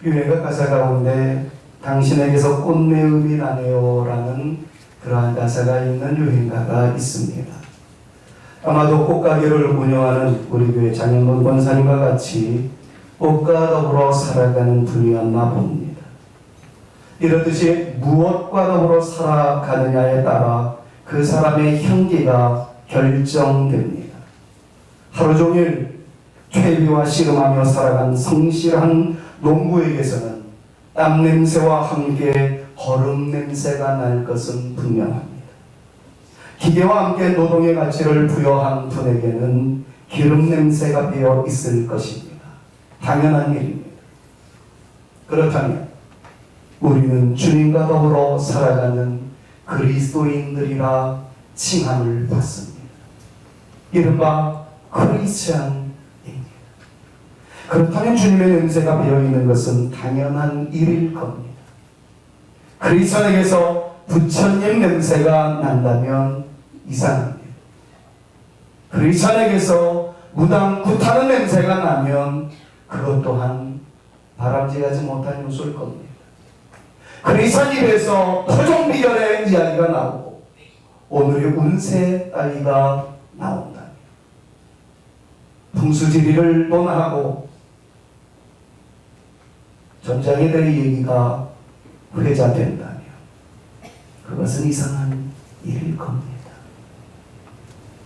유행가 가사 가운데 당신에게서 꽃내음이 나네요 라는 그러한 가사가 있는 유행가가 있습니다. 아마도 꽃가게를 운영하는 우리 교회 장영문 권사님과 같이 꽃과 더불어 살아가는 분이었나 봅니다. 이렇듯이 무엇과 더불어 살아가느냐에 따라 그 사람의 향기가 결정됩니다. 하루 종일 퇴비와 씨름하며 살아간 성실한 농부에게서는 땀 냄새와 함께 거름 냄새가 날 것은 분명합니다. 기계와 함께 노동의 가치를 부여한 분에게는 기름 냄새가 배어 있을 것입니다. 당연한 일입니다. 그렇다면 우리는 주님과 더불어 살아가는 그리스도인들이라 칭함을 받습니다. 이른바 크리스찬입니다. 그렇다면 주님의 냄새가 배어있는 것은 당연한 일일 겁니다. 크리스찬에게서 부처님 냄새가 난다면 이상합니다. 크리스찬에게서 무당 굿하는 냄새가 나면 그것 또한 바람직하지 못한 요소일 겁니다. 크리스찬 입에서 토종 비결의 이야기가 나오고 오늘의 운세 따위가 나온다. 풍수지리를 논하고 전장에 대한 얘기가 회자된다면 그것은 이상한 일일 겁니다.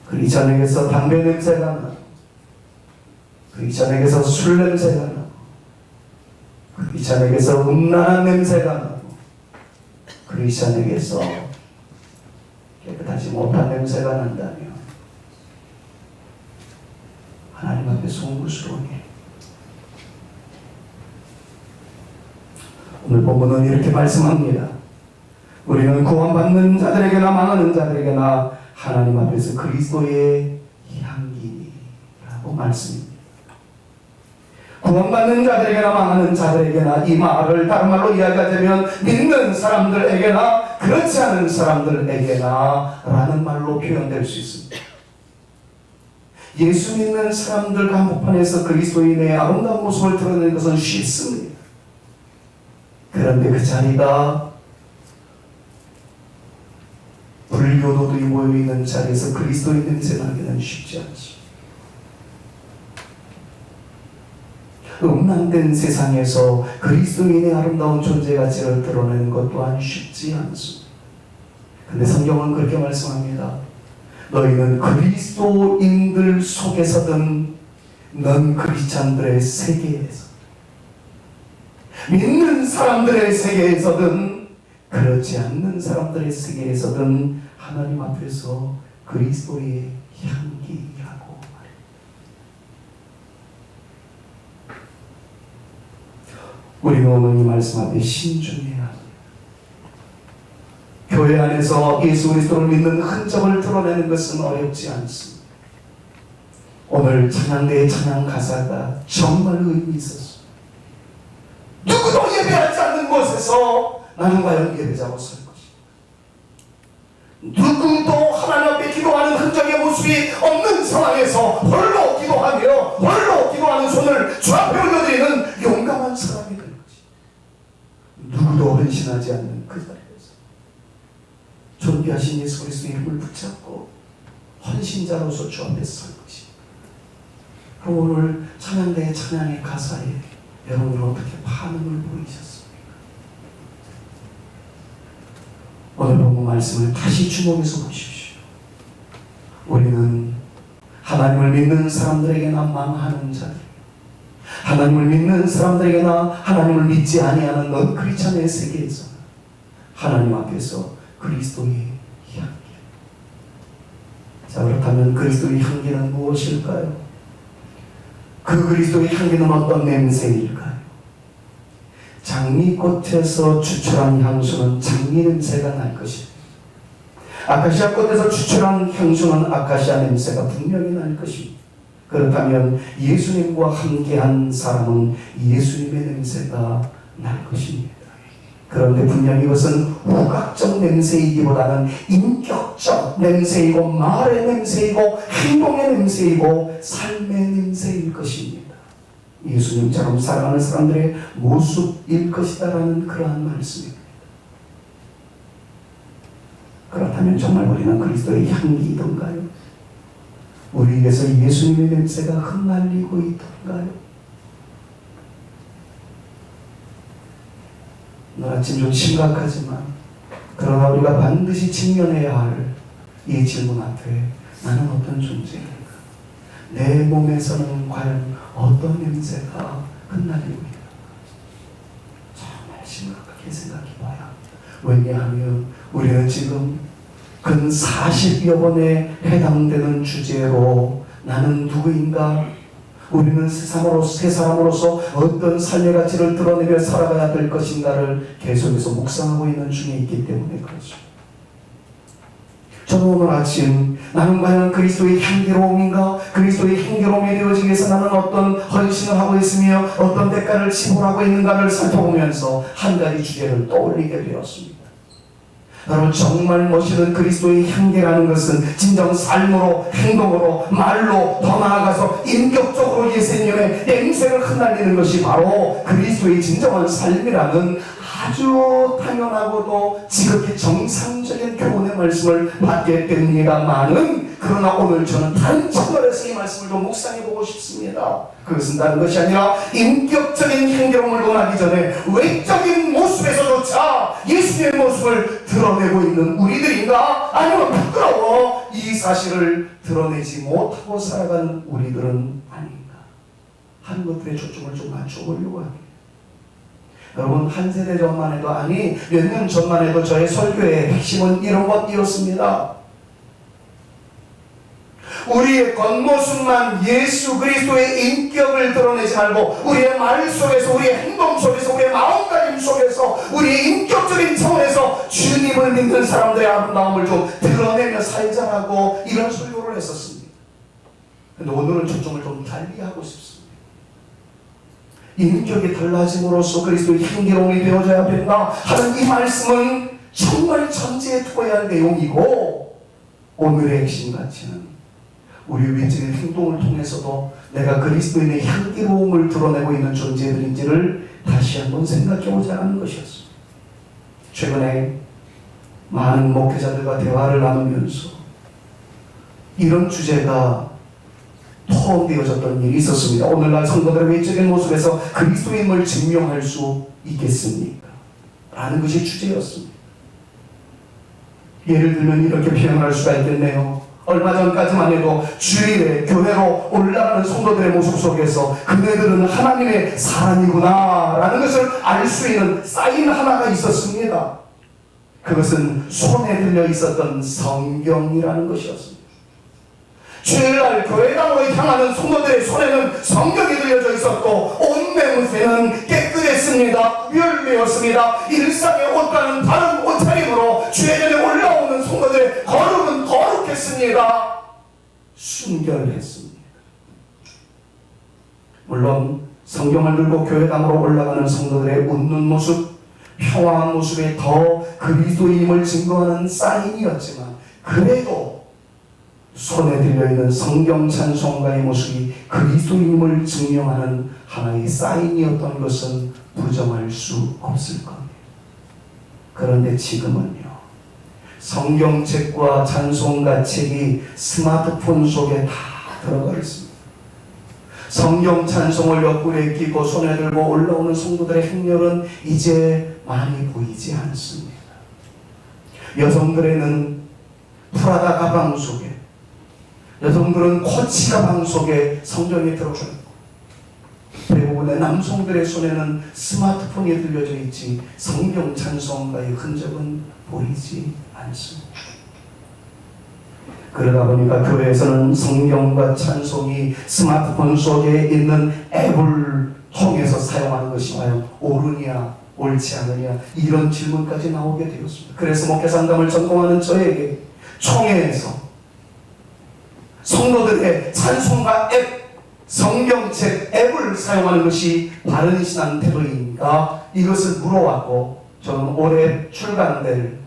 크리스찬에게서 담배 냄새가 나고 크리스찬에게서 술 냄새가 나고 크리스찬에게서 음란한 냄새가 나고 크리스찬에게서 깨끗하지 못한 냄새가 난다면 하나님 앞에 송구스러우게 오늘 본문은 이렇게 말씀합니다. 우리는 구원받는 자들에게나 망하는 자들에게나 하나님 앞에서 그리스도의 향기라고 말씀입니다. 구원받는 자들에게나 망하는 자들에게나 이 말을 다른 말로 이야기하자면 믿는 사람들에게나 그렇지 않은 사람들에게나 라는 말로 표현될 수 있습니다. 예수 믿는 사람들 한복판에서 그리스도인의 아름다운 모습을 드러내는 것은 쉽습니다. 그런데 그 자리가 불교도들이 모여있는 자리에서 그리스도인 냄새 나기는 쉽지 않지. 음란된 세상에서 그리스도인의 아름다운 존재 가치를 드러내는 것 또한 쉽지 않습니다. 근데 성경은 그렇게 말씀합니다. 너희는 그리스도인들 속에서든 넌 크리스찬들의 세계에서 믿는 사람들의 세계에서든 그렇지 않는 사람들의 세계에서든 하나님 앞에서 그리스도의 향기라고 말합니다. 우리는 오늘 이 말씀 앞에 신중해야 합니다. 교회 안에서 예수 그리스도를 믿는 흔적을 드러내는 것은 어렵지 않습니다. 오늘 찬양대의 찬양 가사가 정말 의미 있었습니다. 누구도 예배하지 않는 곳에서 나는 과연 예배자로 설 것인가? 누구도 하나님 앞에 기도하는 흔적의 모습이 없는 상황에서 홀로 기도하며 홀로 기도하는 손을 주 앞에 올려드리는 용감한 사람이 될 것이다. 누구도 헌신하지 않는 그 자리에서 존귀하신 예수 그리스도의 이름을 붙잡고 헌신자로서 주 앞에 설 것이다. 그럼 오늘 찬양대의 찬양의 가사에 여러분은 어떻게 반응을 보이셨습니까? 오늘 본문 말씀을 다시 주목해서 보십시오. 우리는 하나님을 믿는 사람들에게나 망하는 자들, 하나님을 믿는 사람들에게나 하나님을 믿지 아니하는 넌 크리스찬의 세계에서 하나님 앞에서 그리스도의 향기. 자, 그렇다면 그리스도의 향기는 무엇일까요? 그 그리스도의 향기는 어떤 냄새일까요? 장미꽃에서 추출한 향수는 장미 냄새가 날 것입니다. 아카시아 꽃에서 추출한 향수는 아카시아 냄새가 분명히 날 것입니다. 그렇다면 예수님과 함께한 사람은 예수님의 냄새가 날 것입니다. 그런데 분명히 이것은 후각적 냄새이기보다는 인격적 냄새이고 말의 냄새이고 행동의 냄새이고 삶의 냄새일 것입니다. 예수님처럼 살아가는 사람들의 모습일 것이다라는 그러한 말씀입니다. 그렇다면 정말 우리는 그리스도의 향기이던가요? 우리에게서 예수님의 냄새가 흩날리고 있던가요? 오늘 아침 좀 심각하지만 그러나 우리가 반드시 직면해야 할 이 질문 앞에 나는 어떤 존재인가? 내 몸에서는 과연 어떤 냄새가 흩날리고 있는가? 정말 심각하게 생각해 봐야 합니다. 왜냐하면 우리는 지금 근 40여 번에 해당되는 주제로 나는 누구인가? 우리는 새 사람으로서 어떤 삶의 가치를 드러내며 살아가야 될 것인가를 계속해서 묵상하고 있는 중에 있기 때문에 그렇죠. 저는 오늘 아침 나는 과연 그리스도의 향기로움인가? 그리스도의 향기로움이 되어지기 위해서 나는 어떤 헌신을 하고 있으며 어떤 대가를 지불하고 있는가를 살펴보면서 한 가지 주제를 떠올리게 되었습니다. 여러분, 정말 멋있는 그리스도의 향기라는 것은 진정 삶으로, 행동으로, 말로, 더 나아가서 인격적으로 예수님의 냄새를 흩날리는 것이 바로 그리스도의 진정한 삶이라는 아주 당연하고도 지극히 정상적인 교훈의 말씀을 받게 됩니다만은, 그러나 오늘 저는 다른 측면에서 이 말씀을 좀 묵상해보고 싶습니다. 그것은 다른 것이 아니라 인격적인 향기로움을 논하기 전에 외적인 모습에서조차 예수님의 모습을 드러내고 있는 우리들인가? 아니면 부끄러워 이 사실을 드러내지 못하고 살아가는 우리들은 아닌가 하는 것들에 초점을 좀 맞춰보려고 합니다. 여러분, 한 세대 전만 해도, 아니 몇 년 전만 해도 저의 설교의 핵심은 이런 것이었습니다. 우리의 겉모습만 예수 그리스도의 인격을 드러내지 말고 우리의 말 속에서, 우리의 행동 속에서, 우리의 마음가짐 속에서, 우리의 인격적인 차원에서 주님을 믿는 사람들의 아름다움을 좀 드러내며 살자라고 이런 설교를 했었습니다. 그런데 오늘은 초점을 좀 달리하고 싶습니다. 인격이 달라짐으로써 그리스도의 향기로움이 되어져야 된다 하는 이 말씀은 정말 전제에 두어야 할 내용이고, 오늘의 핵심 가치는 우리 외적인 행동을 통해서도 내가 그리스도인의 향기로움을 드러내고 있는 존재들인지를 다시 한번 생각해보자 하는 것이었습니다. 최근에 많은 목회자들과 대화를 나누면서 이런 주제가 토론되어졌던 일이 있었습니다. 오늘날 성도들의 외적인 모습에서 그리스도인을 증명할 수 있겠습니까? 라는 것이 주제였습니다. 예를 들면 이렇게 표현할 수가 있겠네요. 얼마 전까지만 해도 주일에 교회로 올라가는 성도들의 모습 속에서 그네들은 하나님의 사람이구나 라는 것을 알 수 있는 사인 하나가 있었습니다. 그것은 손에 들려 있었던 성경이라는 것이었습니다. 주일날 교회당으로 향하는 성도들의 손에는 성경이 들려져 있었고, 옷 매무새는 깨끗했습니다. 구별되었습니다. 일상의 옷과는 다른 옷차림으로 주회전에 올라오는 성도들의 걸음은 거룩했습니다. 순결했습니다. 물론 성경을 들고 교회당으로 올라가는 성도들의 웃는 모습, 평화한 모습에 더 그리스도인임을 증거하는 사인이었지만, 그래도 손에 들려있는 성경 찬송가의 모습이 그리스도인임을 증명하는 하나의 사인이었던 것은 부정할 수 없을 겁니다. 그런데 지금은요, 성경책과 찬송가 책이 스마트폰 속에 다 들어가 있습니다. 성경 찬송을 옆구리에 끼고 손에 들고 올라오는 성도들의 행렬은 이제 많이 보이지 않습니다. 여성들에는 프라다 가방 속에, 여성들은 코치 가방 속에 성경이 들어가 있고, 대부분의 남성들의 손에는 스마트폰이 들려져 있지 성경 찬송가의 흔적은 보이지 않습니다. 그러다 보니까 교회에서는 성경과 찬송이 스마트폰 속에 있는 앱을 통해서 사용하는 것이 과연 옳으냐 옳지 않느냐, 이런 질문까지 나오게 되었습니다. 그래서 목회 상담을 전공하는 저에게 총회에서 성도들의 찬송가 앱, 성경책 앱을 사용하는 것이 바른 신앙 태도인가, 이것을 물어왔고, 저는 올해 출간될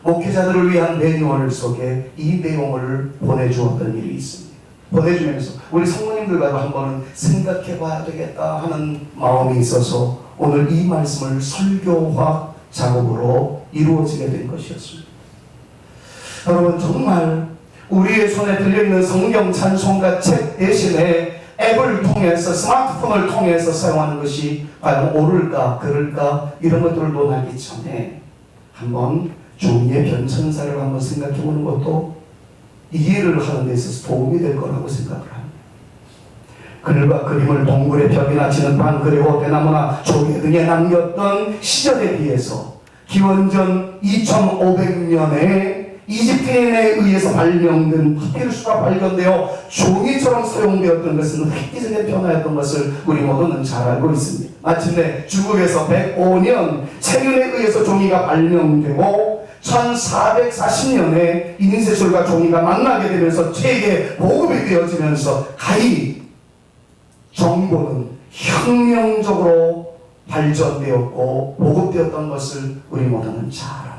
목회자들을 위한 매뉴얼 속에 이 내용을 보내주었던 일이 있습니다. 보내주면서 우리 성모님들과도 한번 생각해 봐야 되겠다 하는 마음이 있어서 오늘 이 말씀을 설교화 작업으로 이루어지게 된 것이었습니다. 여러분, 정말 우리의 손에 들려있는 성경 찬송가 책 대신에 앱을 통해서, 스마트폰을 통해서 사용하는 것이 과연 옳을까 그럴까 이런 것들을 논하기 전에 한번 종이의 변천사를 한번 생각해 보는 것도 이해를 하는 데 있어서 도움이 될 거라고 생각을 합니다. 글과 그림을 동굴의 벽이나 지능판 그리고 대나무나 조개 등에 남겼던 시절에 비해서 기원전 2500년에 이집트인에 의해서 발명된 파피루스가 발견되어 종이처럼 사용되었던 것은 획기적인 변화였던 것을 우리 모두는 잘 알고 있습니다. 마침내 중국에서 105년 체륜에 의해서 종이가 발명되고 1440년에 인쇄술과 종이가 만나게 되면서 세계 보급이 되어지면서 가히 정보는 혁명적으로 발전되었고 보급되었던 것을 우리 모두는 잘 압니다.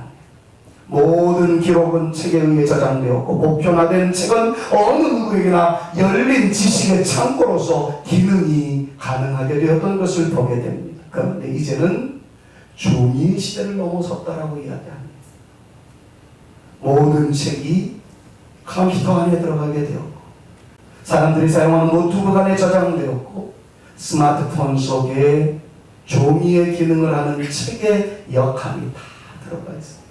모든 기록은 책에 의해 저장되었고 보편화된 책은 어느 누구에게나 열린 지식의 창고로서 기능이 가능하게 되었던 것을 보게 됩니다. 그런데 이제는 종이의 시대를 넘어섰다라고 이야기합니다. 모든 책이 컴퓨터 안에 들어가게 되었고 사람들이 사용하는 노트북 안에 저장되었고 스마트폰 속에 종이의 기능을 하는 책의 역할이 다 들어가 있습니다.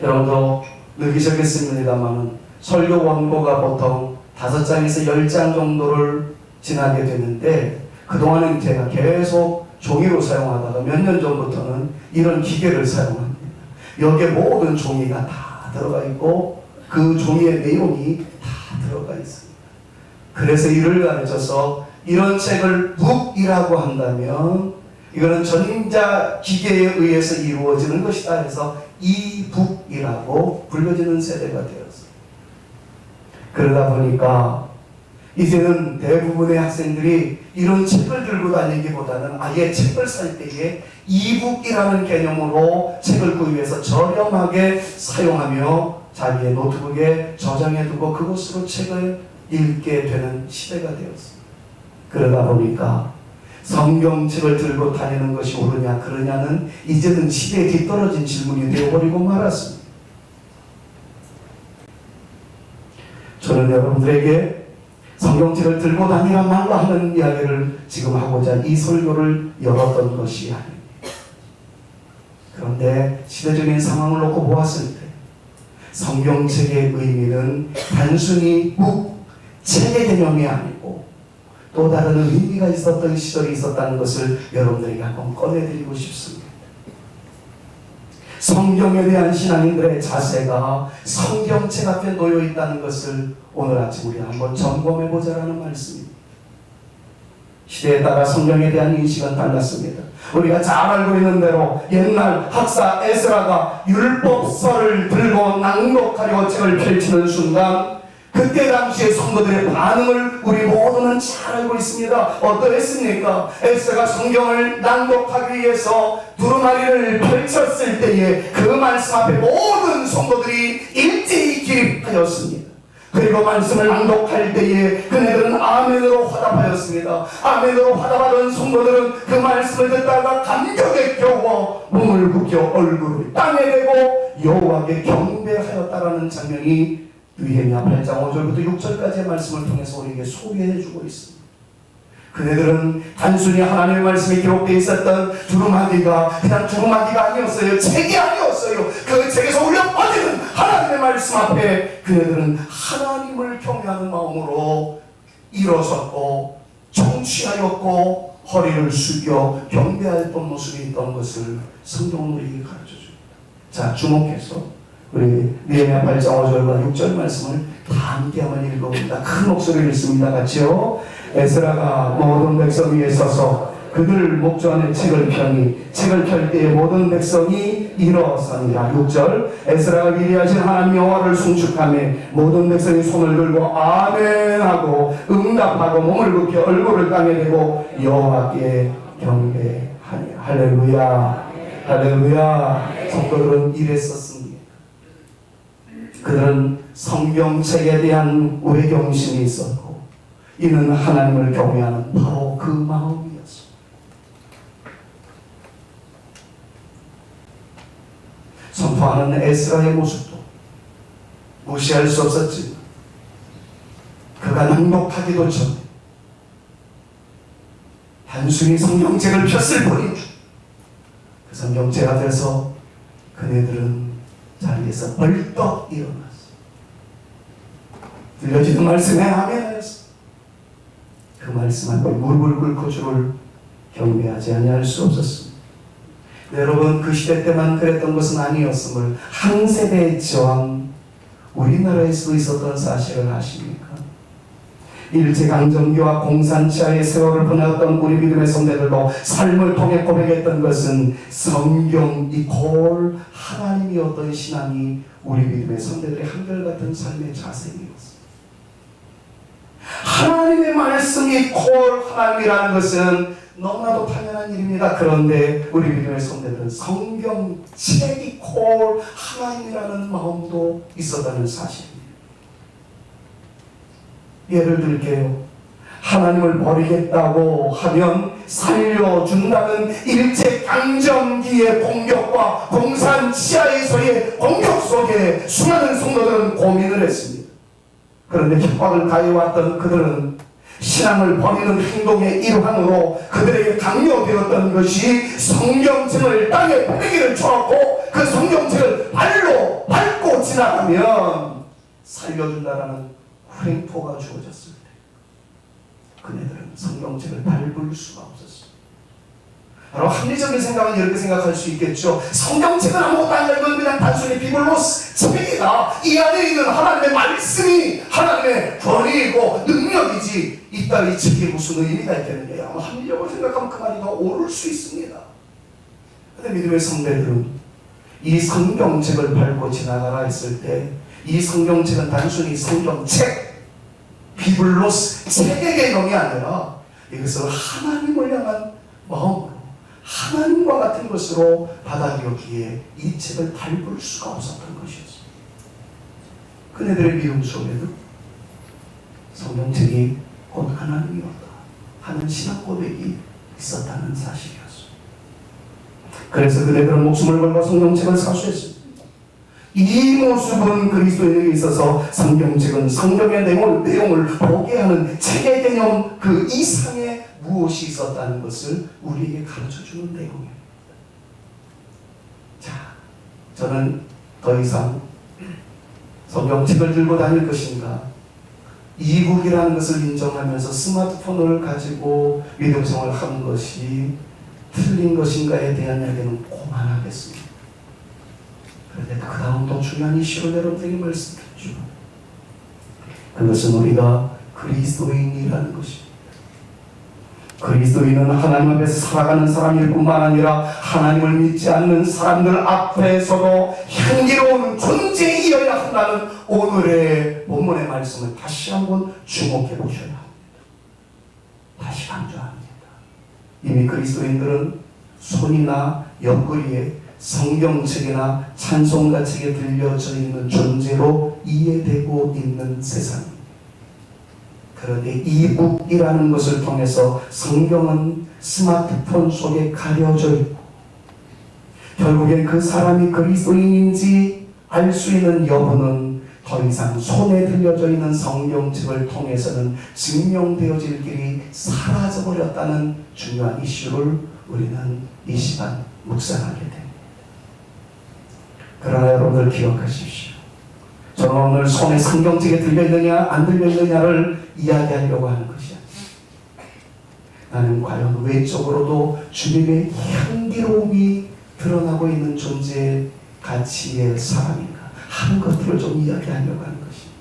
여러분도 느끼셨겠습니다만 설교 원고가 보통 5장에서 10장 정도를 지나게 되는데 그동안은 제가 계속 종이로 사용하다가 몇 년 전부터는 이런 기계를 사용합니다. 여기에 모든 종이가 다 들어가 있고 그 종이의 내용이 다 들어가 있습니다. 그래서 이를 가르쳐서 이런 책을 북이라고 한다면 이거는 전자기계에 의해서 이루어지는 것이다 해서 이북이라고 불려지는 세대가 되었어요. 그러다 보니까 이제는 대부분의 학생들이 이런 책을 들고 다니기보다는 아예 책을 살 때에 이북이라는 개념으로 책을 구입해서 저렴하게 사용하며 자기의 노트북에 저장해두고 그것으로 책을 읽게 되는 시대가 되었습니다. 그러다 보니까 성경책을 들고 다니는 것이 옳으냐 그러냐는 이제는 시대에 뒤떨어진 질문이 되어버리고 말았습니다. 저는 여러분들에게 성경책을 들고 다니라 말라 하는 이야기를 지금 하고자 이 설교를 열었던 것이 아닙니다. 그런데 시대적인 상황을 놓고 보았을 때 성경책의 의미는 단순히 책의 개념이 아니고 또 다른 의미가 있었던 시절이 있었다는 것을 여러분들에게 한번 꺼내드리고 싶습니다. 성경에 대한 신앙인들의 자세가 성경책 앞에 놓여 있다는 것을 오늘 아침 우리가 한번 점검해보자라는 말씀입니다. 시대에 따라 성경에 대한 인식은 달랐습니다. 우리가 잘 알고 있는 대로 옛날 학사 에스라가 율법서를 들고 낭독하려고 책을 펼치는 순간 그때 당시의 성도들의 반응을 우리 모두는 잘 알고 있습니다. 어떠했습니까? 에스라가 성경을 낭독하기 위해서 두루마리를 펼쳤을 때에 그 말씀 앞에 모든 성도들이 일제히 기립하였습니다. 그리고 말씀을 낭독할 때에 그네들은 아멘으로 화답하였습니다. 아멘으로 화답하던 성도들은 그 말씀을 듣다가 감격에 겨워 몸을 굽혀 얼굴을 땅에 대고 여호와께 경배하였다라는 장면이 느헤미야 8장 5절부터 6절까지의 말씀을 통해서 우리에게 소개해주고 있습니다. 그네들은 단순히 하나님의 말씀이 기록되어 있었던 두루마기가 그냥 두루마기가 아니었어요. 책이 아니었어요. 그 책에서 울려 퍼지는 하나님의 말씀 앞에 그네들은 하나님을 경외하는 마음으로 일어섰고 청취하였고 허리를 숙여 경배하였던 모습이 있던 것을 성경은 우리에게 가르쳐줍니다. 자, 주목해서 우리 느헤미야 8장 5절과 6절 말씀을 다 함께 한번 읽어봅니다. 큰 목소리를 읽습니다. 같이요. 에스라가 모든 백성 위에 서서 그들 목주 안에 책을 펴니 책을 펼 때에 모든 백성이 일어서니라. 6절 에스라가 위대하신 하나님 여호와를 송축하며 모든 백성이 손을 들고 아멘하고 응답하고 몸을 굽혀 얼굴을 땅에 대고 여호와께 경배하니. 할렐루야. 할렐루야. 성도들은 이랬었습니다. 그들은 성경책에 대한 외경심이 있었고 이는 하나님을 경외하는 바로 그 마음이었습니다. 선포하는 에스라의 모습도 무시할 수 없었지만 그가 낭독하기도 전에 단순히 성경책을 폈을 뿐인 줄 그 성경책 앞에서 그네들은 자리에서 벌떡 일어났어. 들려지는 말씀에 아멘하였어. 그 말씀 앞에 무릎을 꿇고 주를 경배하지 아니할 수 없었습니다. 여러분, 그 시대 때만 그랬던 것은 아니었음을 한 세대의 저항, 우리나라에서도 있었던 사실을 아십니까? 일제강점기와 공산치하의 세월을 보내었던 우리 믿음의 선배들도 삶을 통해 고백했던 것은 성경 이콜 하나님이었던 신앙이 우리 믿음의 선배들의 한결같은 삶의 자세이었습니다. 하나님의 말씀이 이콜 하나님이라는 것은 너무나도 당연한 일입니다. 그런데 우리 믿음의 선배들은 성경책 이콜 하나님이라는 마음도 있었다는 사실입니다. 예를 들게요. 하나님을 버리겠다고 하면 살려준다는 일제강점기의 공격과 공산치하에서의 공격 속에 수많은 성도들은 고민을 했습니다. 그런데 협박을 가해왔던 그들은 신앙을 버리는 행동의 일환으로 그들에게 강요되었던 것이 성경책을 땅에 뿌리기를 주었고 그 성경책을 발로 밟고 지나가면 살려준다라는 횡포가 주어졌을 때 그네들은 성경책을 밟을 수가 없었습니다. 여러분, 합리적인 생각은 이렇게 생각할 수 있겠죠. 성경책은 아무것도 아니라 이건 그냥 단순히 비블로스 책이다. 이 안에 있는 하나님의 말씀이 하나님의 권위이고 능력이지 이따위 책이 무슨 의미가 있겠느냐. 여러분, 합리적으로 생각하면 그 말이 더 옳을 수 있습니다. 그런데 믿음의 성도들은 이 성경책을 밟고 지나가라 했을 때 이 성경책은 단순히 성경책, 비블로스 책의 개념이 아니라 이것을 하나님을 향한 마음으로 하나님과 같은 것으로 받아들였기에 이 책을 밟을 수가 없었던 것이었습니다. 그네들의 믿음 속에도 성경책이 곧 하나님이었다 하는 신앙 고백이 있었다는 사실이었습니다. 그래서 그네들은 목숨을 걸고 성경책을 사수했습니다. 이 모습은 그리스도인에게 있어서 성경책은 성경의 내용을 보게 하는 책의 개념 그 이상의 무엇이 있었다는 것을 우리에게 가르쳐주는 내용입니다. 자, 저는 더 이상 성경책을 들고 다닐 것인가, 이북이라는 것을 인정하면서 스마트폰을 가지고 믿음생활을 하는 것이 틀린 것인가에 대한 이야기는 그만하겠습니다. 그런데 그 다음 더 중요한 이슈를 여러분에게 말씀드렸죠. 그것은 우리가 그리스도인이라는 것입니다. 그리스도인은 하나님 앞에서 살아가는 사람일 뿐만 아니라 하나님을 믿지 않는 사람들 앞에서도 향기로운 존재이어야 한다는 오늘의 본문의 말씀을 다시 한번 주목해 보셔야 합니다. 다시 강조합니다. 이미 그리스도인들은 손이나 옆구리에 성경책이나 찬송가책에 들려져 있는 존재로 이해되고 있는 세상입니다. 그런데 이북이라는 것을 통해서 성경은 스마트폰 속에 가려져 있고 결국엔 그 사람이 그리스도인인지 알 수 있는 여부는 더 이상 손에 들려져 있는 성경책을 통해서는 증명되어질 길이 사라져버렸다는 중요한 이슈를 우리는 이 시간 묵상하게 됩니다. 그러나 여러분들 기억하십시오. 저는 오늘 손에 성경책에 들려있느냐 안 들려있느냐를 이야기하려고 하는 것이 아닙니다. 나는 과연 외적으로도 주님의 향기로움이 드러나고 있는 존재의 가치의 사람인가 하는 것들을 좀 이야기하려고 하는 것입니다.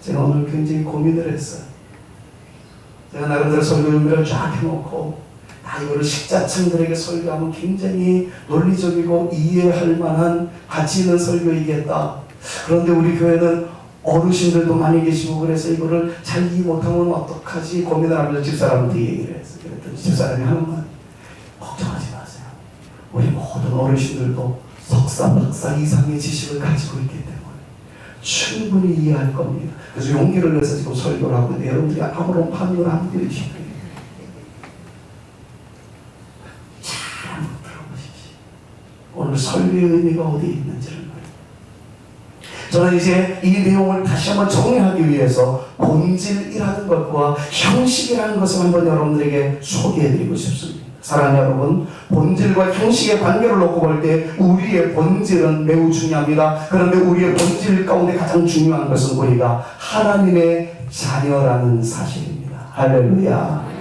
제가 오늘 굉장히 고민을 했어요. 제가 나름대로 설교 준비를 쫙 해놓고 이거를 식자층들에게 설교하면 굉장히 논리적이고 이해할 만한 가치 있는 설교이겠다. 그런데 우리 교회는 어르신들도 많이 계시고 그래서 이거를 잘 이해 못하면 어떡하지 고민을 하면서 집사람한테 얘기를 했어요. 그랬더니 집사람이 하는 말, 걱정하지 마세요. 우리 모든 어르신들도 석사, 박사 이상의 지식을 가지고 있기 때문에 충분히 이해할 겁니다. 그래서 용기를 내서 지금 설교를 하고 있는데 여러분들이 아무런 반응을 안 보여주시는 거예요. 잘 한번 들어보십시오. 오늘 설교의 의미가 어디에 있는지를 말이에요. 저는 이제 이 내용을 다시 한번 정리하기 위해서 본질이라는 것과 형식이라는 것을 한번 여러분들에게 소개해드리고 싶습니다. 사랑하는 여러분, 본질과 형식의 관계를 놓고 볼 때 우리의 본질은 매우 중요합니다. 그런데 우리의 본질 가운데 가장 중요한 것은 우리가 하나님의 자녀라는 사실입니다. 할렐루야.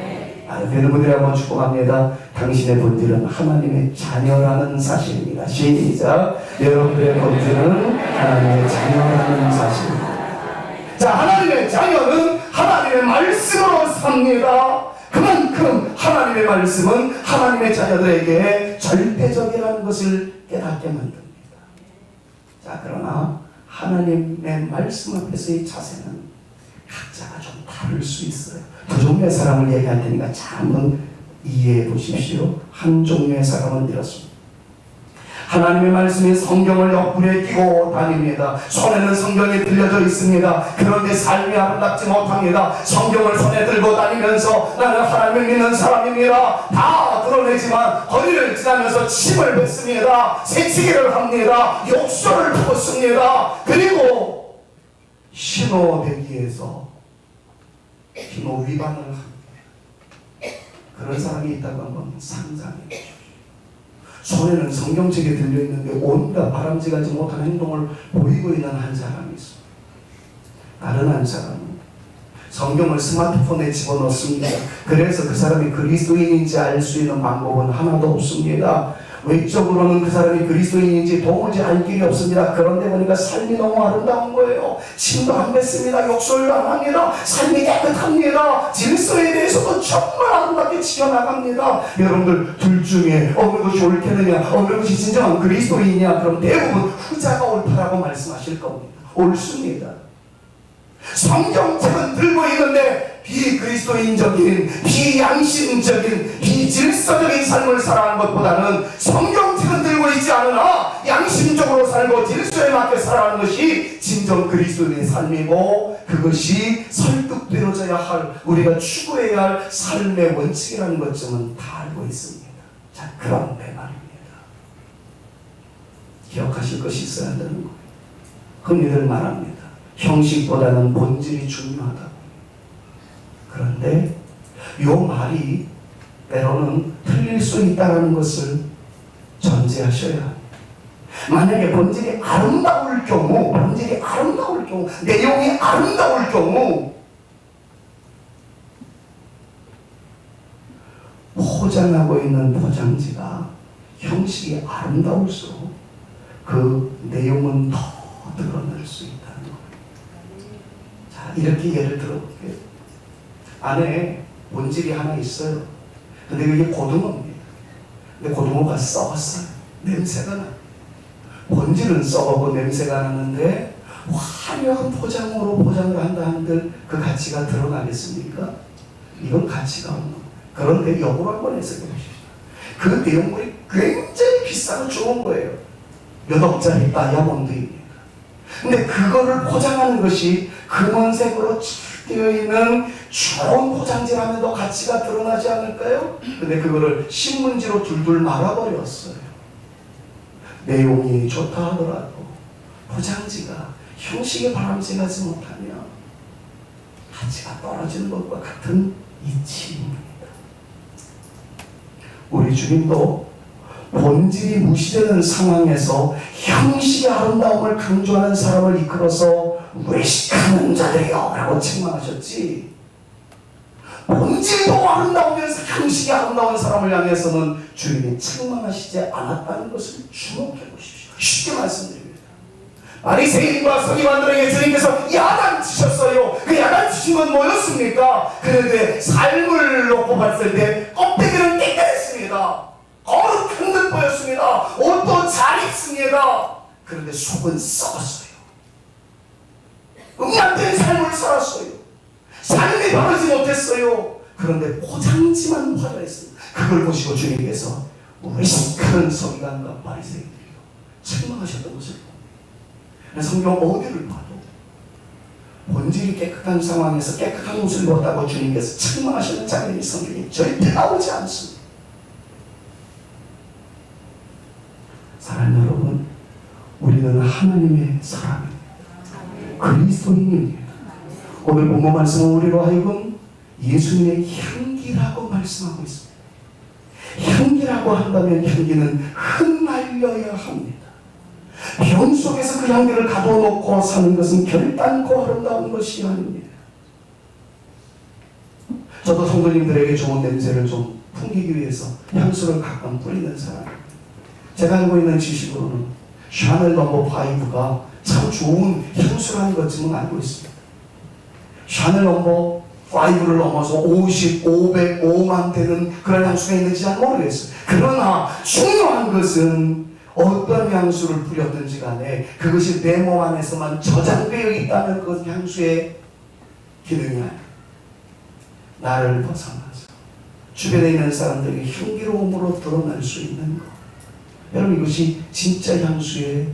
되는 분들이 한번 축복합니다. 당신의 본질은 하나님의 자녀라는 사실입니다. 시작. 여러분들의 본질은 하나님의 자녀라는 사실입니다. 자, 하나님의 자녀는 하나님의 말씀으로 삽니다. 그만큼 하나님의 말씀은 하나님의 자녀들에게 절대적이라는 것을 깨닫게 만듭니다. 자, 그러나 하나님의 말씀 앞에서의 자세는 각자가 좀 다를 수 있어요. 두 종류의 사람을 얘기할 테니까 잘 한번 이해해 보십시오. 한 종류의 사람은 이렇습니다. 하나님의 말씀이 성경을 옆구리에 끼고 다닙니다. 손에는 성경이 들려져 있습니다. 그런데 삶이 아름답지 못합니다. 성경을 손에 들고 다니면서 나는 하나님을 믿는 사람입니다. 다 드러내지만 거리를 지나면서 침을 뱉습니다. 새치기를 합니다. 욕설을 퍼붓습니다. 그리고 신호대기에서 신호 위반을 합니다. 그런 사람이 있다고 한번 상상해 보십시오. 손에는 성경책에 들려있는데 온갖 바람직하지 못한 행동을 보이고 있는 한 사람이 있어. 다른 한 사람은 성경을 스마트폰에 집어넣습니다. 그래서 그 사람이 그리스도인인지 알 수 있는 방법은 하나도 없습니다. 외적으로는 그 사람이 그리스도인인지 도무지 알 길이 없습니다. 그런데 보니까 삶이 너무 아름다운 거예요. 침도 안 뱉습니다. 욕설도 안 합니다. 삶이 깨끗합니다. 질서에 대해서도 정말 아름답게 지켜나갑니다. 여러분들 둘 중에 어느 것이 옳겠느냐, 어느 것이 진정한 그리스도인이냐, 그럼 대부분 후자가 옳다라고 말씀하실 겁니다. 옳습니다. 성경책은 들고 있는데 비그리스도인적인, 비양심적인, 비질서적인 삶을 살아가는 것보다는 성경책은 들고 있지 않으나 양심적으로 살고 질서에 맞게 살아가는 것이 진정 그리스도인의 삶이고, 그것이 설득되어져야 할, 우리가 추구해야 할 삶의 원칙이라는 것쯤은 다 알고 있습니다. 자, 그런데 말입니다. 기억하실 것이 있어야 되는 거예요. 흔히들 말합니다. 형식보다는 본질이 중요하다. 그런데 이 말이 때로는 틀릴 수 있다는 것을 전제하셔야 합니다. 만약에 본질이 아름다울 경우, 내용이 아름다울 경우, 포장하고 있는 포장지가 형식이 아름다울수록 그 내용은 더 드러날 수 있다는 거예요. 자, 이렇게 예를 들어볼게요. 안에 본질이 하나 있어요. 근데 그게 고등어입니다. 근데 고등어가 썩었어요. 냄새가 나요. 본질은 썩었고 냄새가 나는데 화려한 포장으로 포장을 한다 한들 그 가치가 드러나겠습니까? 이건 가치가 없는 거예요. 그런데 역으로 한번 해석해 보십시오. 그 내용물이 굉장히 비싸고 좋은 거예요. 몇 억짜리 다이아몬드입니다. 근데 그거를 포장하는 것이 금원색으로 되어 있는 좋은 포장지라면 더 가치가 드러나지 않을까요? 근데 그거를 신문지로 둘둘 말아버렸어요. 내용이 좋다 하더라도 포장지가 형식에 바람직하지 못하면 가치가 떨어지는 것과 같은 이치입니다. 우리 주님도 본질이 무시되는 상황에서 형식의 아름다움을 강조하는 사람을 이끌어서 외식하는 자들이여 라고 책망하셨지, 본질도 아름다우면서 형식이 아름다운 사람을 향해서는 주님이 책망하시지 않았다는 것을 주목해 보십시오. 쉽게 말씀드립니다. 바리새인과 서기관들에게 주님께서 야단치셨어요. 그 야단치신 건 뭐였습니까? 그런데 삶을 놓고 봤을 때 껍데기는 깨끗했습니다. 거룩한 듯 보였습니다. 옷도 잘 입습니다. 그런데 속은 썩었어요. 응답된 삶을 살았어요. 삶이 바르지 못했어요. 그런데 포장지만 화려했습니다. 그걸 보시고 주님께서 외식하는 서기관과 바리새인들이요, 책망하셨던 것을 봅니다. 성경 어디를 봐도 본질이 깨끗한 상황에서 깨끗한 옷을 입었다고 주님께서 책망하시는 장면이 성경에 절대 나오지 않습니다. 사랑하는 여러분, 우리는 하나님의 사람입니다. 그리스도인입니다. 오늘 본문 말씀은 우리로 하여금 예수님의 향기라고 말씀하고 있습니다. 향기라고 한다면 향기는 흩날려야 합니다. 병 속에서 그 향기를 가둬놓고 사는 것은 결단코 아름다운 것이 아닙니다. 저도 성도님들에게 좋은 냄새를 좀 풍기기 위해서 향수를 가끔 뿌리는 사람입니다. 제가 알고 있는 지식으로는 샤넬 넘버 5가 참 좋은 향수라는 것쯤은 알고 있습니다. 샤넬 넘버 5를 넘어서 50, 500, 5만 되는 그런 향수가 있는지 잘 모르겠어요. 그러나 중요한 것은 어떤 향수를 뿌렸든지 간에 그것이 내 몸 안에서만 저장되어 있다는 그 향수의 기능이 아니에요. 나를 벗어나서 주변에 있는 사람들에게 향기로움으로 드러날 수 있는 것. 여러분, 이것이 진짜 향수의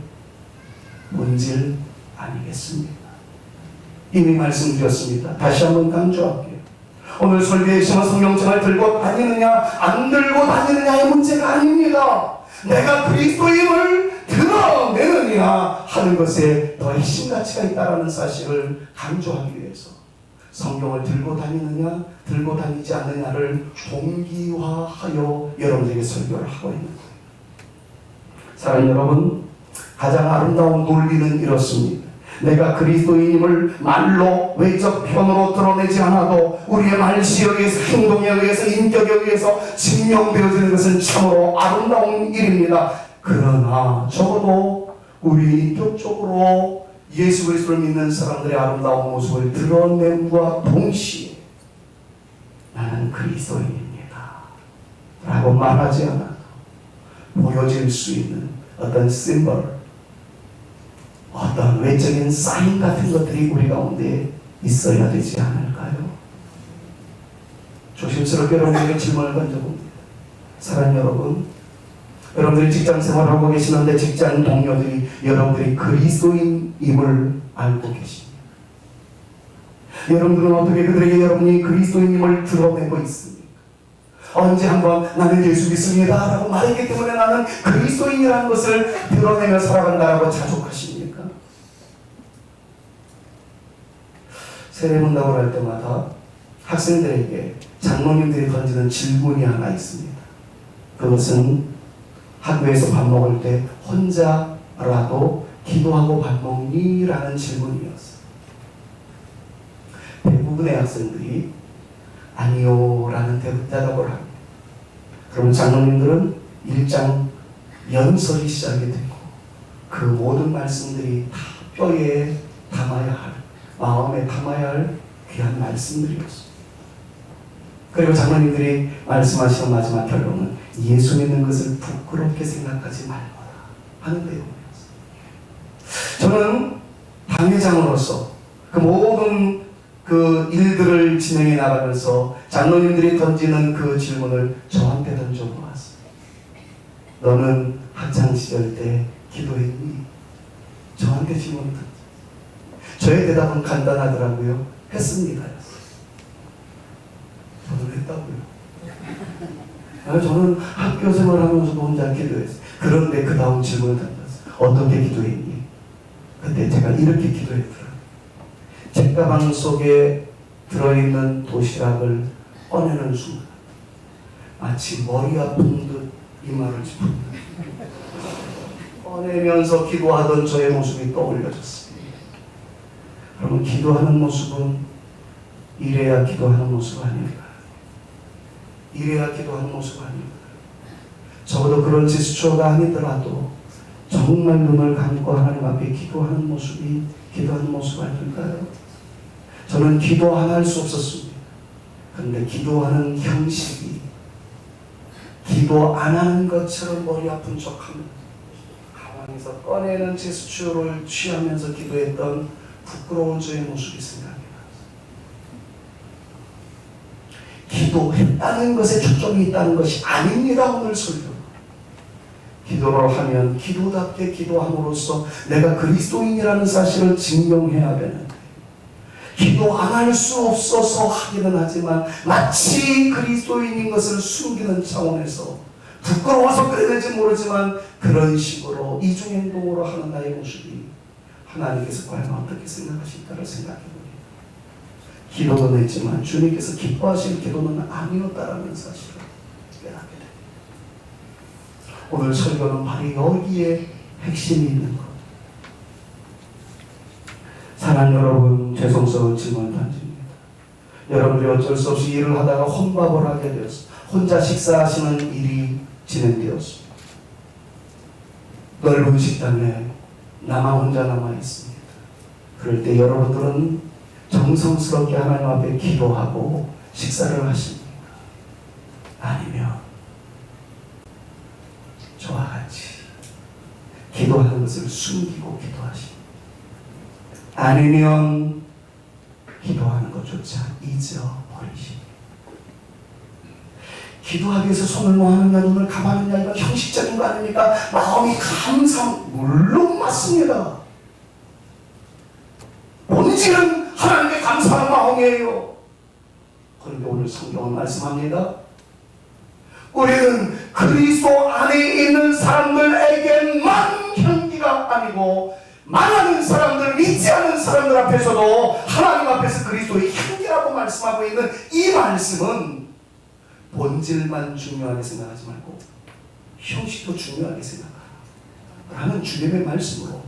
본질 아니겠습니까? 이미 말씀드렸습니다. 다시 한번 강조할게요. 오늘 설교의 시간 성경책을 들고 다니느냐 안 들고 다니느냐의 문제가 아닙니다. 내가 그리스도임을 드러내느냐 하는 것에 더 핵심 가치가 있다는 사실을 강조하기 위해서 성경을 들고 다니느냐 들고 다니지 않느냐를 동기화하여 여러분에게 설교를 하고 있는 거예요. 사랑하는 여러분, 가장 아름다운 논리는 이렇습니다. 내가 그리스도인임을 말로 외적 표현으로 드러내지 않아도 우리의 말씨에 의해서 행동에 의해서 인격에 의해서 증명되어지는 것은 참으로 아름다운 일입니다. 그러나 적어도 우리 인격적으로 예수 그리스도를 믿는 사람들의 아름다운 모습을 드러냄과 동시에 나는 그리스도인입니다 라고 말하지 않아도 보여질 수 있는 어떤 심벌, 어떤 외적인 사인 같은 것들이 우리 가운데 있어야 되지 않을까요? 조심스럽게 여러분에게 질문을 던져봅니다. 사랑하는 여러분, 여러분들이 직장 생활하고 계시는데 직장 동료들이 여러분들이 그리스도인임을 알고 계십니다. 여러분들은 어떻게 그들에게 여러분이 그리스도인임을 드러내고 있습니까? 언제 한번 나는 예수 믿습니다 라고 말했기 때문에 나는 그리스도인이라는 것을 드러내며 살아간다라고 자족하십니까? 세례문답을 할 때마다 학생들에게 장로님들이 던지는 질문이 하나 있습니다. 그것은 학교에서 밥 먹을 때 혼자라도 기도하고 밥 먹니? 라는 질문이었어요. 대부분의 학생들이 아니요 라는 대답을 합니다. 그러면 장로님들은 일장 연설이 시작이 되고 그 모든 말씀들이 다 뼈에 담아야 할, 마음에 담아야 할 귀한 말씀들이었어요. 그리고 장로님들이 말씀하시는 마지막 결론은 예수 믿는 것을 부끄럽게 생각하지 말거라 하는 내용이었어요. 저는 당회장으로서 그 모든 그 일들을 진행해 나가면서 장로님들이 던지는 그 질문을 저한테 던져보았어요. 너는 학창시절 때 기도했니? 저한테 질문을 던졌어요. 저의 대답은 간단하더라고요. 했습니다. 저는 했다고요. 저는 학교 생활하면서도 혼자 기도했어요. 그런데 그 다음 질문을 던졌어요. 어떻게 기도했니? 그때 제가 이렇게 기도했더라고요. 책가방 속에 들어있는 도시락을 꺼내는 순간 마치 머리 아픈 듯 이마를 짚는다. 꺼내면서 기도하던 저의 모습이 떠올려졌습니다. 그러면 기도하는 모습은 이래야 기도하는 모습 아닐까? 이래야 기도하는 모습 아닐까? 적어도 그런 제스처가 아니더라도 정말 눈을 감고 하나님 앞에 기도하는 모습이 기도하는 모습 아닐까요? 저는 기도 안 할 수 없었습니다. 그런데 기도하는 형식이 기도 안 하는 것처럼 머리 아픈 척하면 가방에서 꺼내는 제스처를 취하면서 기도했던 부끄러운 저의 모습이 생각이 났어요. 기도했다는 것에 초점이 있다는 것이 아닙니다. 오늘 설교. 기도를 하면 기도답게 기도함으로써 내가 그리스도인이라는 사실을 증명해야 되는데, 기도 안 할 수 없어서 하기는 하지만 마치 그리스도인인 것을 숨기는 차원에서 부끄러워서 그랬는지 모르지만 그런 식으로 이중행동으로 하는 나의 모습이 하나님께서 과연 어떻게 생각하실까를 생각해봅니다. 기도는 했지만 주님께서 기뻐하실 기도는 아니었다라는 사실을 깨닫게 됩니다. 오늘 설교는 바로 여기에 핵심이 있는 것. 사랑하는 여러분, 죄송스러운 질문을 던집니다. 여러분들이 어쩔 수 없이 일을 하다가 혼밥을 하게 되었습니다. 혼자 식사하시는 일이 진행되었습니다. 넓은 식당에 나만 혼자 남아 있습니다. 그럴 때 여러분들은 정성스럽게 하나님 앞에 기도하고 식사를 하십니까? 아니면 저와 같이 기도하는 것을 숨기고 기도하십니까? 아니면 기도하는 것조차 잊어버리십니까? 기도하기 위해서 손을 모아느냐 눈을 감아느냐 이건 형식적인 거 아닙니까? 마음이 물론 맞습니다. 본질은 하나님께 감사하는 마음이에요. 그런데 오늘 성경은 말씀합니다. 우리는 그리스도 안에 있는 사람들에게만 향기가 아니고 많은 사람들, 믿지 않는 사람들 앞에서도 하나님 앞에서 그리스도의 향기라고 말씀하고 있는 이 말씀은 본질만 중요하게 생각하지 말고 형식도 중요하게 생각하라는 주님의 말씀으로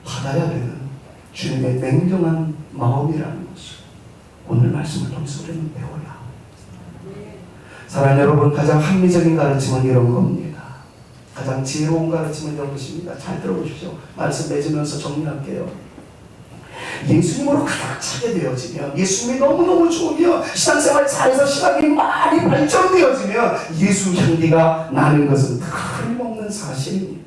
받아야 되는 주님의 냉정한 마음이라는 것을 오늘 말씀을 통해서 우리는 배워야 합니다. 사랑하는 여러분, 가장 합리적인 가르침은 이런 겁니다. 가장 지혜로운 가르침은 이런 것입니다. 잘 들어보십시오. 말씀 맺으면서 정리할게요. 예수님으로 가득 차게 되어지면, 예수님이 너무너무 좋으면, 신앙생활 잘해서 신앙이 많이 발전되어지면 예수 향기가 나는 것은 틀림없는 사실입니다.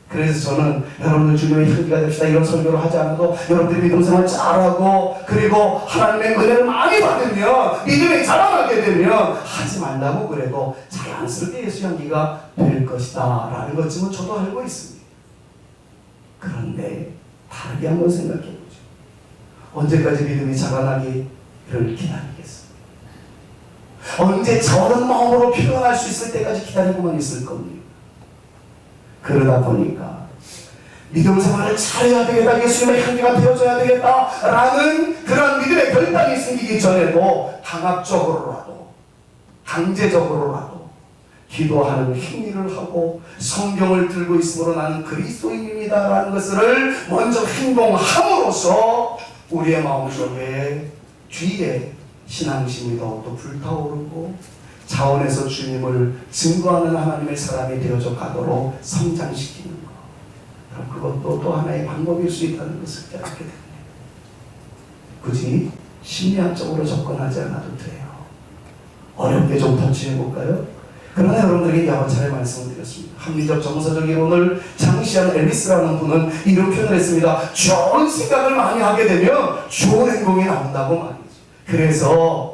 그래서 저는 여러분들 주님의 향기가 됩시다 이런 설교를 하지 않아도 여러분들이 믿음생활 잘하고 그리고 하나님의 은혜를 많이 받으면 믿음이 자라나게 되면 하지 말라고 그래도 자연스럽게 예수 향기가 될 것이다 라는 것쯤은 저도 알고 있습니다. 그런데 다르게 한번 생각해 보죠. 언제까지 믿음이 자라나기를 기다리겠습니까? 언제 저런 마음으로 표현할 수 있을 때까지 기다리고만 있을 겁니다. 그러다 보니까 믿음 생활을 잘해야 되겠다, 예수님의 향기가 되어져야 되겠다라는 그런 믿음의 결단이 생기기 전에도 강압적으로라도 강제적으로라도 기도하는 행위를 하고 성경을 들고 있으므로 나는 그리스도인입니다라는 것을 먼저 행동함으로써 우리의 마음속에 뒤에 신앙심이 더욱더 불타오르고 자원에서 주님을 증거하는 하나님의 사람이 되어져 가도록 성장시키는 것. 그럼 그것도 또 하나의 방법일 수 있다는 것을 깨닫게 됩니다. 굳이 심리학적으로 접근하지 않아도 돼요. 어렵게 좀 터치해볼까요? 그러나 여러분들에게 여러 차례 말씀을 드렸습니다. 합리적 정서적 이론을 창시한 앨리스라는 분은 이런 표현을 했습니다. 좋은 생각을 많이 하게 되면 좋은 행동이 나온다고 말이죠. 그래서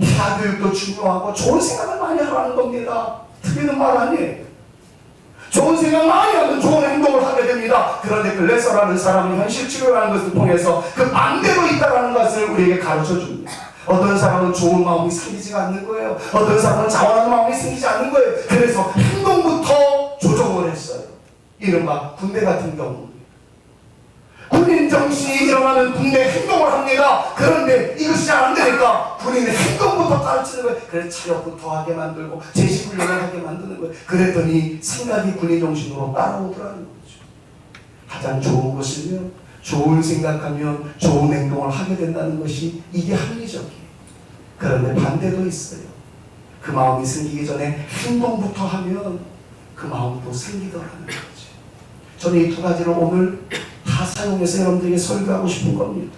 사교육도 중요하고 좋은 생각을 많이 하라는 겁니다. 틀리는 말 아니에요. 좋은 생각 많이 하면 좋은 행동을 하게 됩니다. 그런데 글래서라는 사람은 현실 치료라는 것을 통해서 그 반대로 있다는 것을 우리에게 가르쳐 줍니다. 어떤 사람은 좋은 마음이 생기지가 않는 거예요. 어떤 사람은 자원하는 마음이 생기지 않는 거예요. 그래서 행동부터 조정을 했어요. 이른바 군대 같은 경우. 군인 정신이 일어나는 군대 행동을 합니다. 그런데 이것이 잘 안 되니까 군인의 행동부터 가르치는 거예요. 그래서 차력부터 하게 만들고 제시훈련을 하게 만드는 거예요. 그랬더니 생각이 군인 정신으로 따라오더라는 거죠. 가장 좋은 것이면 좋은 생각하면 좋은 행동을 하게 된다는 것이 이게 합리적이에요. 그런데 반대도 있어요. 그 마음이 생기기 전에 행동부터 하면 그 마음도 생기더라는 거죠. 저는 이 두 가지를 오늘 다 사용해서 여러분들에게 설교하고 싶은 겁니다.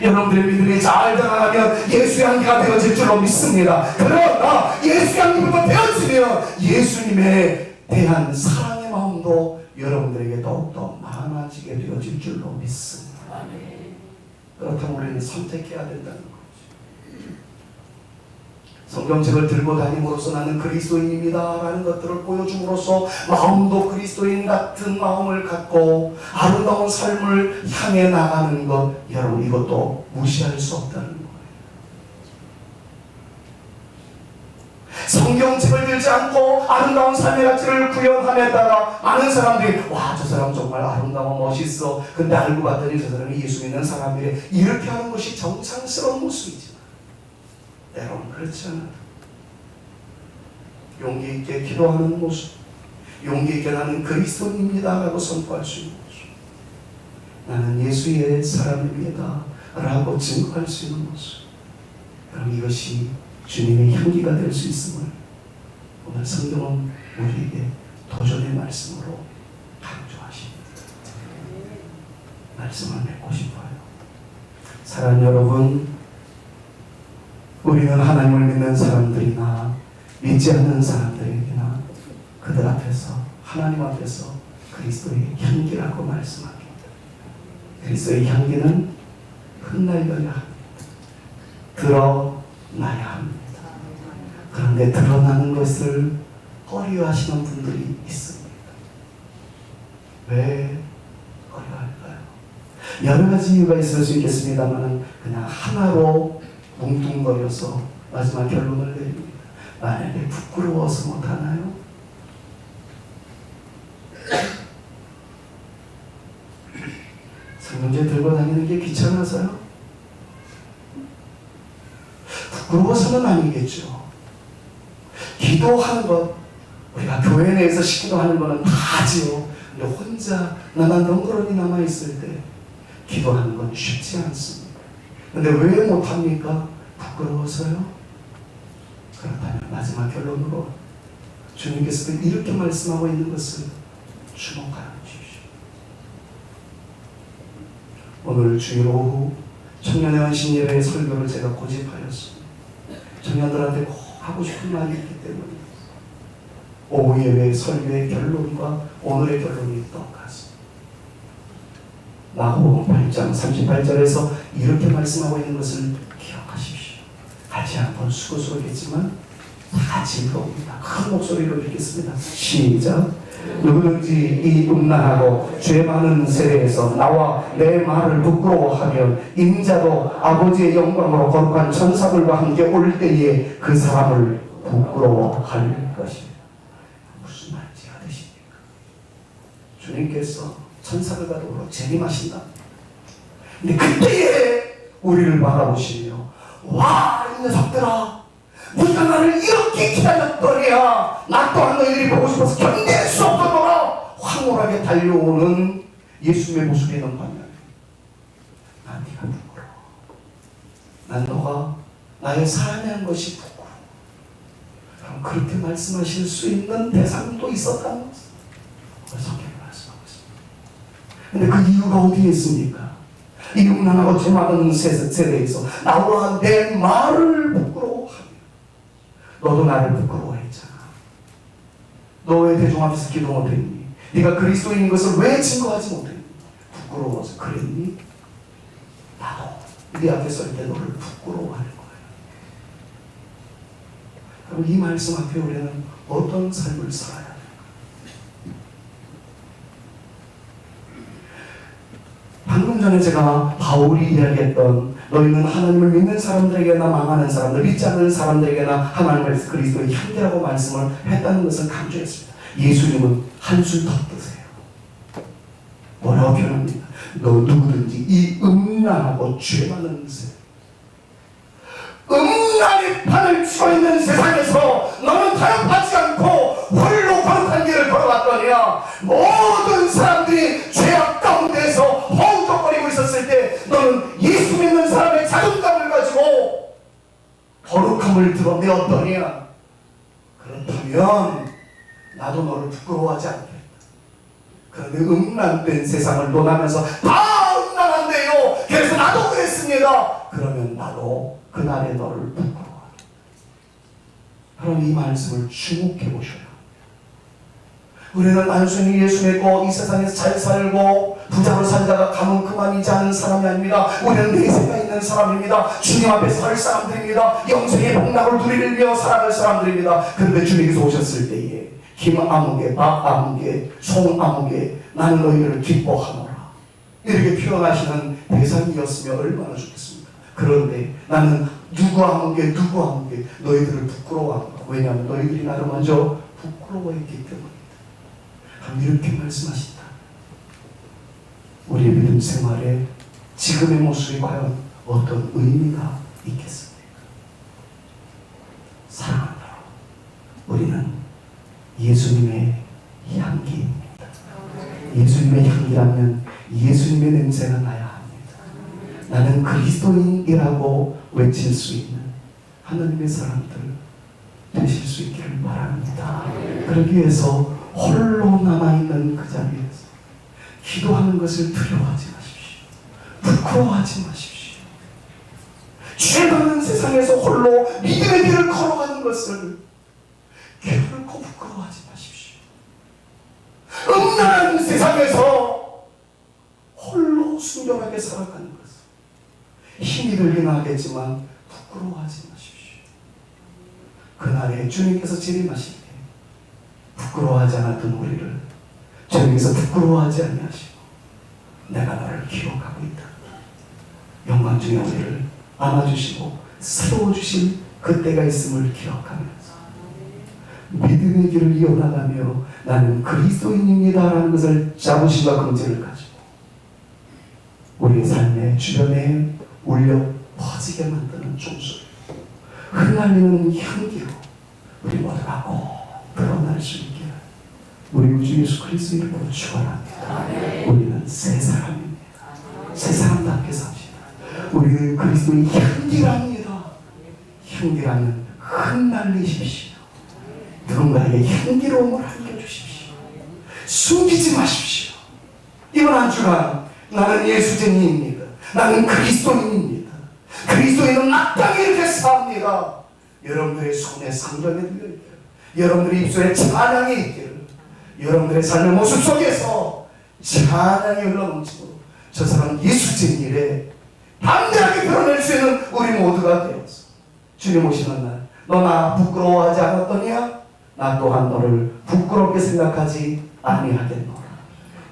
여러분들의 믿음이 잘 자라나면 예수의 향기가 되어질 줄로 믿습니다. 그러나 예수의 향기부터 되어지면 예수님에 대한 사랑의 마음도 여러분들에게 더욱더 많아지게 되어질 줄로 믿습니다. 그렇다면 우리는 선택해야 된다는 거죠. 성경책을 들고 다님으로써 나는 그리스도인입니다 라는 것들을 보여줌으로써 마음도 그리스도인 같은 마음을 갖고 아름다운 삶을 향해 나가는 것, 여러분 이것도 무시할 수 없다는 거예요. 성경책을 들지 않고 아름다운 삶의 가치를 구현함에 따라 많은 사람들이 와, 저 사람 정말 아름다워 멋있어. 근데 알고 봤더니 저 사람이 예수 믿는 사람이래. 이렇게 하는 것이 정상스러운 모습이지만 여러분 그렇지 않아요. 용기 있게 기도하는 모습, 용기 있게 나는 그리스도인입니다 라고 선포할 수 있는 모습, 나는 예수의 사람입니다 라고 증거할 수 있는 모습, 그럼 이것이 주님의 향기가 될 수 있음을 오늘 성경은 우리에게 도전의 말씀으로 강조하십니다. 말씀을 맺고 싶어요. 사랑하는 여러분, 우리는 하나님을 믿는 사람들이나 믿지 않는 사람들에게나 그들 앞에서, 하나님 앞에서 그리스도의 향기라고 말씀합니다. 그리스도의 향기는 흩날려야 합니다. 드러나야 합니다. 그런데 드러나는 것을 꺼려하시는 분들이 있습니다. 왜 꺼려할까요? 여러 가지 이유가 있을 수 있겠습니다만 그냥 하나로 뭉뚱거려서 마지막 결론을 내립니다. 만약에 부끄러워서 못하나요? 성경책 들고 다니는 게 귀찮아서요? 부끄러워서는 아니겠죠. 기도하는 것, 우리가 교회 내에서 기도하는 거는 다 하지요. 근데 혼자 나만 덩그러니 남아있을 때 기도하는 건 쉽지 않습니다. 근데 왜 못합니까? 부끄러워서요? 그렇다면 마지막 결론으로 주님께서도 이렇게 말씀하고 있는 것을 주목하여 주십시오. 오늘 주일 오후 청년의 헌신 예배의 설교를 제가 고집하였습니다. 청년들한테 꼭 하고 싶은 말이 있기 때문에 오후 예배의 설교의 결론과 오늘의 결론이 똑같습니다. 마가복음 8장 38절에서 이렇게 말씀하고 있는 것을 기억하십시오. 같이 한번 수고스럽겠지만 다 즐거웁니다. 큰 목소리로 읽겠습니다. 시작. 누구든지 이 음란하고 죄 많은 세대에서 나와 내 말을 부끄러워하면 인자도 아버지의 영광으로 거룩한 천사들과 함께 올 때에 그 사람을 부끄러워할 것입니다. 무슨 말인지 알으십니까? 주님께서 천사들과도 재림하신다. 근데 그때에 우리를 바라보시며 와, 이 녀석들아, 네가 나를 이렇게 기다렸더니야. 나 또한 너희들이 보고 싶어서 견딜 수 없더라. 황홀하게 달려오는 예수의 모습에는 반면에 난 네가 부끄러워. 난 너가 나의 사랑한 것이 부끄러워. 그럼 그렇게 말씀하실 수 있는 대상도 있었다는 것을 성경이 말씀하고 있습니다. 근데 그 이유가 어디에 있습니까? 이 음란하고 죄 많은 세대에서 나와 내 말을 부끄러워하며 너도 나를 부끄러워했잖아. 너 왜 대중 앞에서 기도 못했니? 네가 그리스도인인 것을 왜 증거하지 못했니? 부끄러워서 그랬니? 나도 네 앞에 설 때 너를 부끄러워할 거야. 그럼 이 말씀 앞에 우리는 어떤 삶을 살아야 할까? 방금 전에 제가 바울이 이야기했던 너희는 하나님을 믿는 사람들에게나 망하는 사람들, 믿지 않는 사람들에게나 하나님을 그리스도의 향기라고 말씀을 했다는 것을 강조했습니다. 예수님은 한술 더 뜨세요. 뭐라고 표현합니까? 너 누구든지 이 음란하고 죄 많은 세대, 음란의 판을 치고 있는 세상에서 너는 타협하지 않고 홀로 거룩한 길을 걸어갔더니야. 모든 사람들이 죄악 가운데서 허우적거리고 있었을 때 너는 예수 믿는 사람의 자존감을 가지고 거룩함을 드러내었더니야. 그렇다면 나도 너를 부끄러워하지 않겠다. 그런데 음란된 세상을 논하면서 다 음란한데요, 그래서 나도 그랬습니다. 그러면 나도 그날에 너를 부끄러워하겠다. 그럼 이 말씀을 주목해 보셔야 합니다. 우리는 단순히 예수 믿고 이 세상에서 잘 살고 부자로 살다가 가면 그만이지 않은 사람이 아닙니다. 우리는 내세가 있는 사람입니다. 주님 앞에 설 사람들입니다. 영생의 복락을 누리를 위해 살아갈 사람들입니다. 그런데 주님께서 오셨을 때에 김 아무개, 박 아무개, 송 아무개 나는 너희를 기뻐하노라 이렇게 표현하시는 대상이었으면 얼마나 좋겠습니까? 그런데 나는 누구 아무개 너희들을 부끄러워하노라. 왜냐하면 너희들이 나를 먼저 부끄러워했기 때문이다. 이렇게 말씀하신다. 우리의 믿음 생활에 지금의 모습이 과연 어떤 의미가 있겠습니까? 사랑한다. 우리는 예수님의 향기입니다. 예수님의 향기라면 예수님의 냄새가 나야 합니다. 나는 그리스도인이라고 외칠 수 있는 하나님의 사람들 되실 수 있기를 바랍니다. 그러기 위해서 홀로 남아있는 그 자리에서 기도하는 것을 두려워하지 마십시오. 부끄러워하지 마십시오. 죄받는 세상에서 홀로 믿음의 길을 걸어가는 것을 결코 부끄러워하지 마십시오. 음란한 세상에서 홀로 순결하게 살아가는 것을 힘이 들긴 하겠지만 부끄러워하지 마십시오. 그날에 주님께서 재림하실 때 부끄러워하지 않았던 우리를 주님께서 부끄러워하지 아니하시고 내가 너를 기억하고 있다. 영광 중에 우리를 안아주시고 세워주실 그때가 있음을 기억하면서 믿음의 길을 이어나가며 나는 그리스도인입니다 라는 것을 자부심과 긍지를 가지고 우리의 삶의 주변에 울려 퍼지게 만드는 종소리 흩날리는 향기로 우리 모두가 꼭 드러날 수 있게 우리 주 예수 그리스도 이름으로 축원합니다. 우리는 새 사람입니다. 새 사람답게 삽시다. 우리는 그리스도의 향기랍니다. 향기라면 흩날리십시오. 누군가에게 향기로움을 안겨주십시오. 숨기지 마십시오. 이번 한 주간 나는 예수쟁이입니다. 나는 그리스도인입니다. 그리스도인은 마땅히 이렇게 삽니다. 여러분들의 손에 상전에 들려있기를, 여러분들의 입술에 찬양이 있기를, 여러분들의 삶의 모습 속에서 찬양이 흘러넘치고 저 사람은 예수쟁이래 담대하게 드러낼 수 있는 우리 모두가 되어서 주님 오시는 날 너 나 부끄러워하지 않았더냐? 나 또한 너를 부끄럽게 생각하지 아니하겠노라.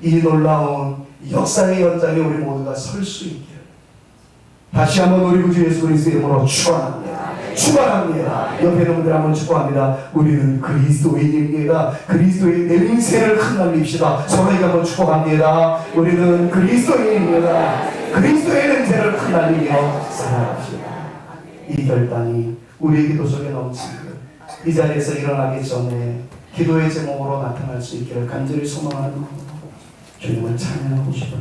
이 놀라운 역사의 연장에 우리 모두가 설 수 있기를 다시 한번 우리 구주 예수 그리스도의 이름으로 축원합니다. 축원합니다. 옆에 있는 분들 한번 축원합니다. 우리는 그리스도인입니다. 그리스도의 냄새를 흩날립시다. 서로에게 한번 축원합니다. 우리는 그리스도인입니다. 그리스도의 냄새를 흩날리며 살아갑시다. 이 결단이 우리의 기도 속에 넘치기를 이 자리에서 일어나기 전에 기도의 제목으로 나타날 수 있기를 간절히 소망하는 마음으로 주님을 찬양하고 싶어요.